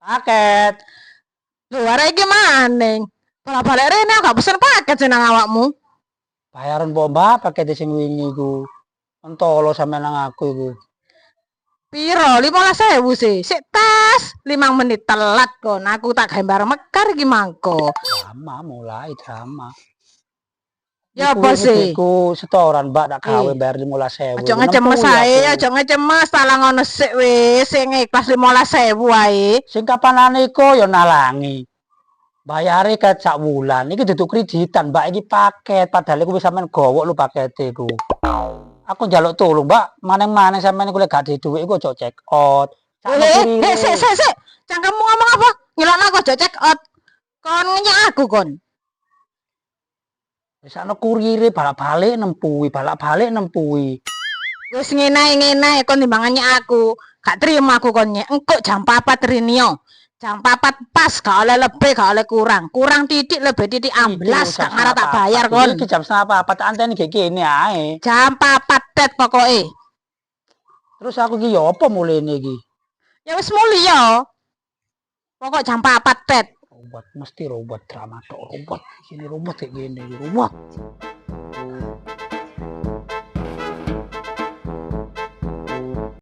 Paket. Lho arek iki maning. Balik rene gak pesen paket seneng awakmu. Bayaran mbok paket sing wingi iku. Entolo sampe nang aku iku. Piro? 15.000 sih. Sik tes 5 menit telat kon. Aku tak gambar mekar iki mangko. Drama mulai drama. Ya apa sih? Iku setoran Mbak tak gawe bayar 15.000. Aja ngecemes ae, aja ngecemes talang ngono sik wis, sing ikhlas 15.000 wae. Sing kapanane iku ya nalangi. Bayare ke sak wulan. Iki duduk kreditan, Mbak, iki paket. Padahal iku wis sampean gowok lu pakete iku. Aku njaluk tolong, Mbak. Maneng-maneng sampean iku lek gak di dhuwit iku aja check out. Sik. Cangkemmu ngomong apa? Nyelokno aku aja check out. Kon ngenyak aku kon. Wis ana kurire balak-balik nempuwi. Wis ngene kon timbangannya aku. Gak terima aku kon nyek. Engko jam 4 Rinio. Jam 4 pas gak oleh lebih gak oleh kurang. Kurang titik lebih titik amblas gak ngarep tak bayar kon. Iki jam 4 tak anteni kayak gini ae. Jam 4 tet pokoke. Terus aku iki ya apa mulene iki? Ya wis mulya. Pokok jam 4 tet. Robot mesti robot drama tok robot. Sini robot kayak gini robot.